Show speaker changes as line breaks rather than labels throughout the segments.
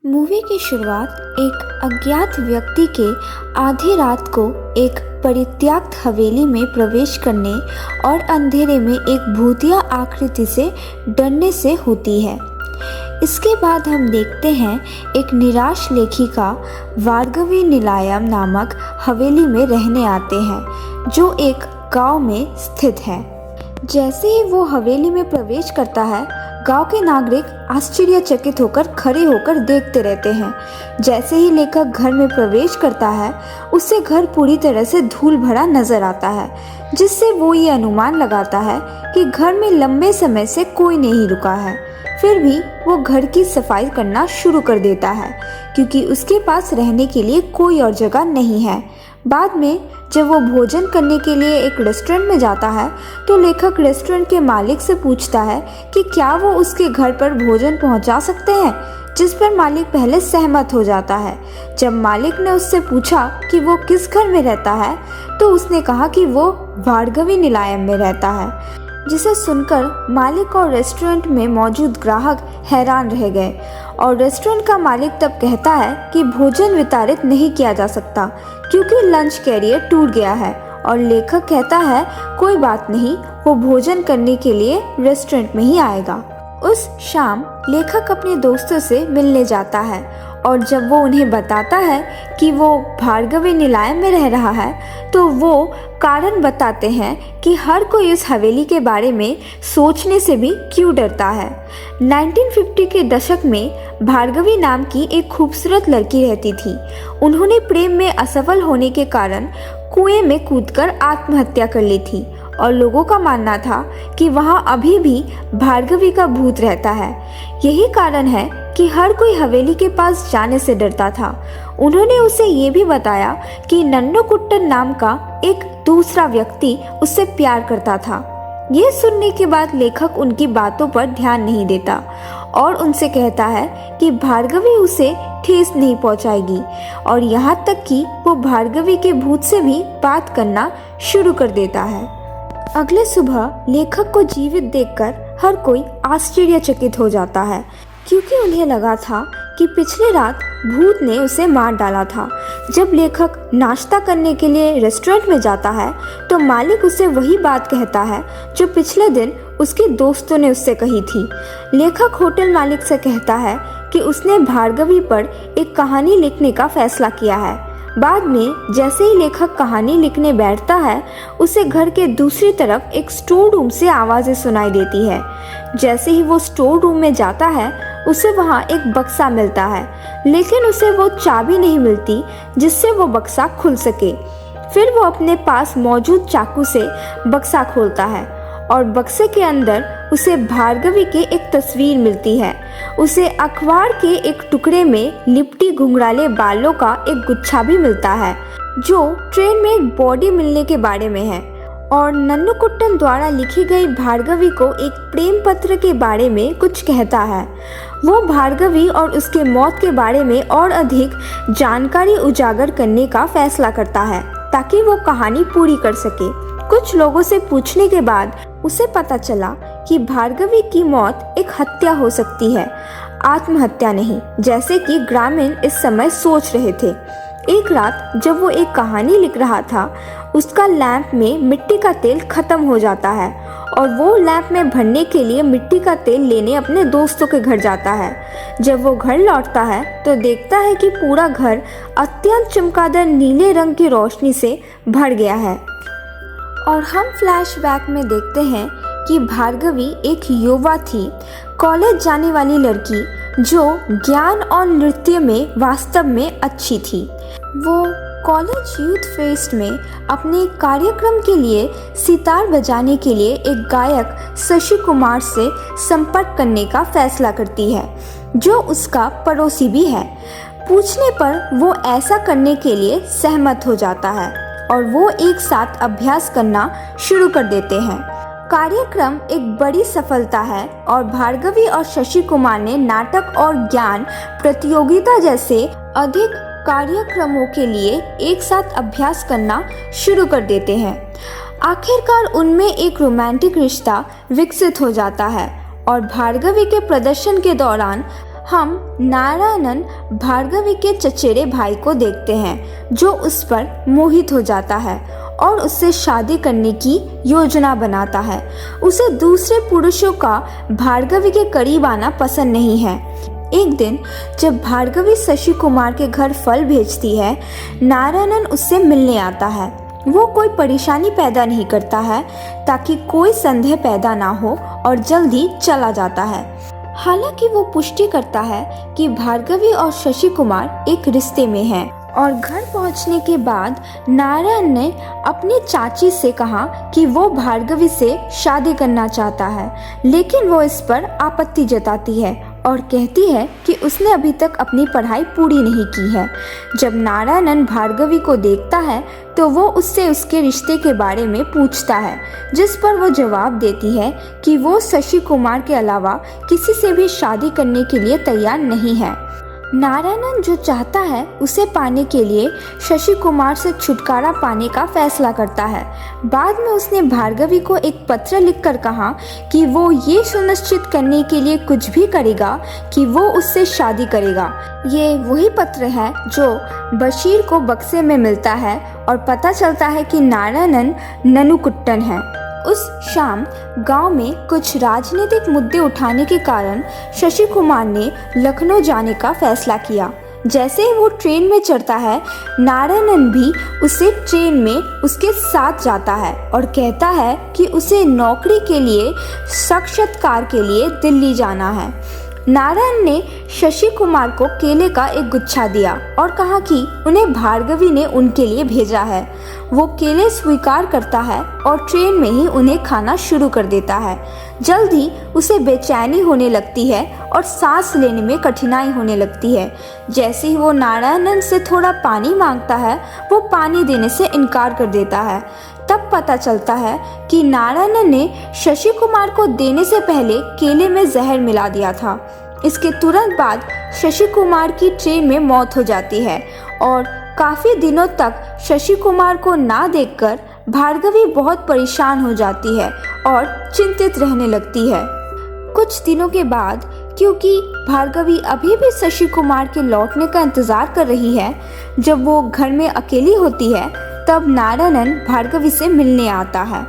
Movie की शुरुआत एक अज्ञात व्यक्ति के आधी रात को एक परित्यक्त हवेली में प्रवेश करने और अंधेरे में एक भूतिया आकृति से डरने से होती है। इसके बाद हम देखते हैं एक निराश लेखिका भार्गवी निलायम नामक हवेली में रहने आते हैं जो एक गांव में स्थित है। जैसे ही वो हवेली में प्रवेश करता है, गांव के नागरिक आश्चर्यचकित होकर खड़े होकर देखते रहते हैं। जैसे ही लेखक घर में प्रवेश करता है, उससे घर पूरी तरह से धूल भरा नजर आता है, जिससे वो ये अनुमान लगाता है कि घर में लंबे समय से कोई नहीं रुका है। फिर भी वो घर की सफाई करना शुरू कर देता है क्योंकि उसके पास रहने के लिए कोई और जगह नहीं है। बाद में जब वो भोजन करने के लिए एक रेस्टोरेंट में जाता है तो लेखक रेस्टोरेंट के मालिक से पूछता है कि क्या वो उसके घर पर भोजन पहुंचा सकते हैं, जिस पर मालिक पहले सहमत हो जाता है। जब मालिक ने उससे पूछा कि वो किस घर में रहता है तो उसने कहा कि वो भार्गवी निलायम में रहता है, जिसे सुनकर मालिक और रेस्टोरेंट में मौजूद ग्राहक हैरान रह गए और रेस्टोरेंट का मालिक तब कहता है कि भोजन वितरित नहीं किया जा सकता क्योंकि लंच कैरियर टूट गया है। और लेखक कहता है कोई बात नहीं, वो भोजन करने के लिए रेस्टोरेंट में ही आएगा। उस शाम लेखक अपने दोस्तों से मिलने जाता है और जब वो उन्हें बताता है कि वो भार्गवी निलायम में रह रहा है तो वो कारण बताते हैं कि हर कोई इस हवेली के बारे में सोचने से भी क्यों डरता है। 1950 के दशक में भार्गवी नाम की एक खूबसूरत लड़की रहती थी। उन्होंने प्रेम में असफल होने के कारण कुएं में कूदकर आत्महत्या कर ली थी और लोगों का मानना था कि वहां अभी भी भार्गवी का भूत रहता है। यही कारण है कि हर कोई हवेली के पास जाने से डरता था। उन्होंने उसे ये भी बताया कि नन्नू कुट्टन नाम का एक दूसरा व्यक्ति उससे प्यार करता था। ये सुनने के बाद लेखक उनकी बातों पर ध्यान नहीं देता और उनसे कहता है कि भार्गवी उसे ठेस नहीं पहुंचाएगी और यहाँ तक कि वो भार्गवी के भूत से भी बात करना शुरू कर देता है। अगले सुबह लेखक को जीवित देखकर हर कोई आश्चर्यचकित हो जाता है क्योंकि उन्हें लगा था कि पिछले रात भूत ने उसे मार डाला था। जब लेखक नाश्ता करने के लिए रेस्टोरेंट में जाता है तो मालिक उसे वही बात कहता है जो पिछले दिन उसके दोस्तों ने उससे कही थी। लेखक होटल मालिक से कहता है कि उसने भार्गवी पर एक कहानी लिखने का फैसला किया है। बाद में जैसे ही लेखक कहानी लिखने बैठता है, उसे घर के दूसरी तरफ एक स्टोर रूम से आवाज़ें सुनाई देती है। जैसे ही वो स्टोर रूम में जाता है, उसे वहाँ एक बक्सा मिलता है, लेकिन उसे वो चाबी नहीं मिलती जिससे वो बक्सा खुल सके। फिर वो अपने पास मौजूद चाकू से बक्सा खोलता है और बक्से के अंदर उसे भार्गवी की एक तस्वीर मिलती है। उसे अखबार के एक टुकड़े में लिपटी घुंघराले बालों का एक गुच्छा भी मिलता है जो ट्रेन में एक बॉडी मिलने के बारे में है और नन्नू कुट्टन द्वारा लिखी गई भार्गवी को एक प्रेम पत्र के बारे में कुछ कहता है। वो भार्गवी और उसके मौत के बारे में और अधिक जानकारी उजागर करने का फैसला करता है ताकि वो कहानी पूरी कर सके। कुछ लोगों से पूछने के बाद उसे पता चला कि भार्गवी की मौत एक हत्या हो सकती है, आत्महत्या नहीं, जैसे कि ग्रामीण इस समय सोच रहे थे। एक रात जब वो एक कहानी लिख रहा था, उसका लैंप में मिट्टी का तेल खत्म हो जाता है और वो लैंप में भरने के लिए मिट्टी का तेल लेने अपने दोस्तों के घर जाता है। जब वो घर लौटता है तो देखता है कि पूरा घर अत्यंत चमकदार नीले रंग की रोशनी से भर गया है और हम फ्लैशबैक में देखते हैं कि भार्गवी एक युवा थी, कॉलेज जाने वाली लड़की जो ज्ञान और नृत्य में वास्तव में अच्छी थी। वो कॉलेज यूथ फेस्ट में अपने कार्यक्रम के लिए सितार बजाने के लिए एक गायक शशि कुमार से संपर्क करने का फैसला करती है, जो उसका पड़ोसी भी है। पूछने पर वो ऐसा करने के लिए सहमत हो जाता है और वो एक साथ अभ्यास करना शुरू कर देते हैं। कार्यक्रम एक बड़ी सफलता है और भार्गवी और शशि कुमार ने नाटक और ज्ञान प्रतियोगिता जैसे अधिक कार्यक्रमों के लिए एक साथ अभ्यास करना शुरू कर देते हैं। आखिरकार उनमें एक रोमांटिक रिश्ता विकसित हो जाता है और भार्गवी के प्रदर्शन के दौरान हम नारायणन भार्गवी के चचेरे भाई को देखते हैं जो उस पर मोहित हो जाता है और उससे शादी करने की योजना बनाता है। उसे दूसरे पुरुषों का भार्गवी के करीब आना पसंद नहीं है। एक दिन जब भार्गवी शशि कुमार के घर फल भेजती है, नारायणन उससे मिलने आता है। वो कोई परेशानी पैदा नहीं करता है ताकि कोई संदेह पैदा ना हो और जल्दी चला जाता है। हालांकि वो पुष्टि करता है कि भार्गवी और शशि कुमार एक रिश्ते में हैं और घर पहुंचने के बाद नारायण ने अपनी चाची से कहा कि वो भार्गवी से शादी करना चाहता है, लेकिन वो इस पर आपत्ति जताती है और कहती है कि उसने अभी तक अपनी पढ़ाई पूरी नहीं की है। जब नारायणन भार्गवी को देखता है तो वो उससे उसके रिश्ते के बारे में पूछता है, जिस पर वो जवाब देती है कि वो शशि कुमार के अलावा किसी से भी शादी करने के लिए तैयार नहीं है। नारायणन जो चाहता है उसे पाने के लिए शशि कुमार से छुटकारा पाने का फैसला करता है। बाद में उसने भार्गवी को एक पत्र लिखकर कहा कि वो ये सुनिश्चित करने के लिए कुछ भी करेगा कि वो उससे शादी करेगा। ये वही पत्र है जो बशीर को बक्से में मिलता है और पता चलता है कि नारायणन ननुकुट्टन है। उस शाम गांव में कुछ राजनीतिक मुद्दे उठाने के कारण शशि कुमार ने लखनऊ जाने का फैसला किया। जैसे ही वो ट्रेन में चढ़ता है, नारायणन भी उसे ट्रेन में उसके साथ जाता है और कहता है कि उसे नौकरी के लिए साक्षात्कार के लिए दिल्ली जाना है। नारायण ने शशि कुमार को केले का एक गुच्छा दिया और कहा कि उन्हें भार्गवी ने उनके लिए भेजा है। वो केले स्वीकार करता है और ट्रेन में ही उन्हें खाना शुरू कर देता है। जल्द ही उसे बेचैनी होने लगती है और सांस लेने में कठिनाई होने लगती है। जैसे ही वो नारायणन से थोड़ा पानी मांगता है, वो पानी देने से इनकार कर देता है। तब पता चलता है कि नारायणन ने शशि कुमार को देने से पहले केले में जहर मिला दिया था। इसके तुरंत बाद शशि कुमार की ट्रेन में मौत हो जाती है और काफ़ी दिनों तक शशि कुमार को ना देखकर भार्गवी बहुत परेशान हो जाती है और चिंतित रहने लगती है। कुछ दिनों के बाद, क्योंकि भार्गवी अभी भी शशि कुमार के लौटने का इंतज़ार कर रही है, जब वो घर में अकेली होती है तब नारायणन भार्गवी से मिलने आता है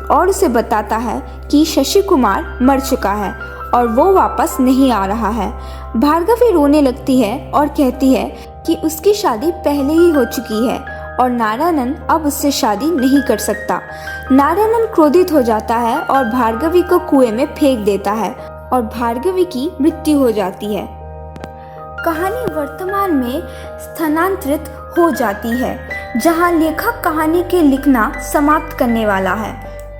और उसे बताता है कि शशि कुमार मर चुका है और वो वापस नहीं आ रहा है। भार्गवी रोने लगती है और कहती है कि उसकी शादी पहले ही हो चुकी है और नारायणन अब उससे शादी नहीं कर सकता। नारायणन क्रोधित हो जाता है और भार्गवी को कुएं में फेंक देता है और भार्गवी की मृत्यु हो जाती है। कहानी वर्तमान में स्थानांतरित हो जाती है, जहां लेखक कहानी के लिखना समाप्त करने वाला है।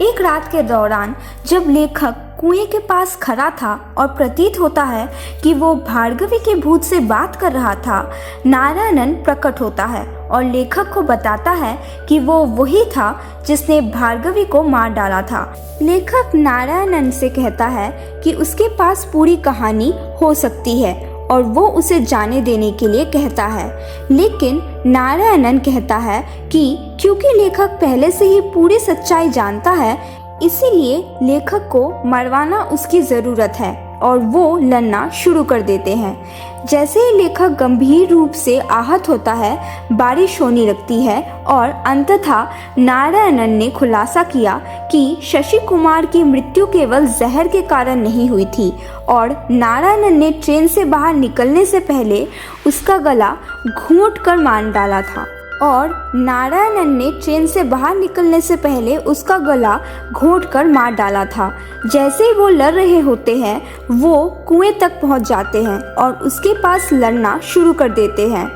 एक रात के दौरान जब लेखक कुएं के पास खड़ा था और प्रतीत होता है कि वो भार्गवी के भूत से बात कर रहा था, नारायणन प्रकट होता है और लेखक को बताता है कि वो वही था जिसने भार्गवी को मार डाला था। लेखक नारायणन से कहता है कि उसके पास पूरी कहानी हो सकती है और वो उसे जाने देने के लिए कहता है, लेकिन नारायणन कहता है कि क्योंकि लेखक पहले से ही पूरी सच्चाई जानता है, इसीलिए लेखक को मरवाना उसकी ज़रूरत है और वो लड़ना शुरू कर देते हैं। जैसे ही लेखक गंभीर रूप से आहत होता है, बारिश होने लगती है और अंततः नारायणन ने खुलासा किया कि शशि कुमार की मृत्यु केवल जहर के कारण नहीं हुई थी और नारायणन ने ट्रेन से बाहर निकलने से पहले उसका गला घोंट कर मार डाला था और नारायणन ने ट्रेन से बाहर निकलने से पहले उसका गला घोंट कर मार डाला था। जैसे ही वो लड़ रहे होते हैं, वो कुएं तक पहुंच जाते हैं और उसके पास लड़ना शुरू कर देते हैं।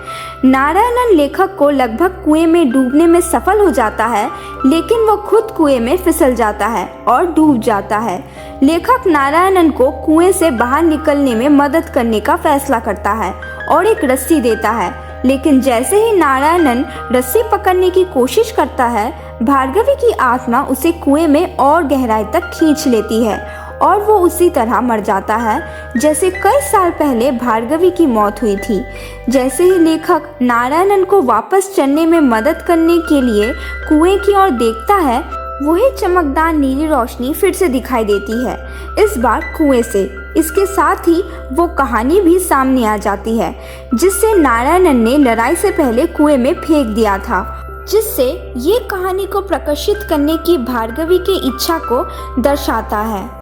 नारायणन लेखक को लगभग कुएं में डूबने में सफल हो जाता है, लेकिन वो खुद कुएं में फिसल जाता है और डूब जाता है। लेखक नारायणन को कुएं से बाहर निकलने में मदद करने का फैसला करता है और एक रस्सी देता है, लेकिन जैसे ही नारायणन रस्सी पकड़ने की कोशिश करता है, भार्गवी की आत्मा उसे कुएं में और गहराई तक खींच लेती है और वो उसी तरह मर जाता है जैसे कई साल पहले भार्गवी की मौत हुई थी। जैसे ही लेखक नारायणन को वापस चलने में मदद करने के लिए कुएं की ओर देखता है, वही चमकदार नीली रोशनी फिर से दिखाई देती है, इस बार कुएं से। इसके साथ ही वो कहानी भी सामने आ जाती है जिससे नारायणन ने लड़ाई से पहले कुएं में फेंक दिया था, जिससे ये कहानी को प्रकाशित करने की भार्गवी की इच्छा को दर्शाता है।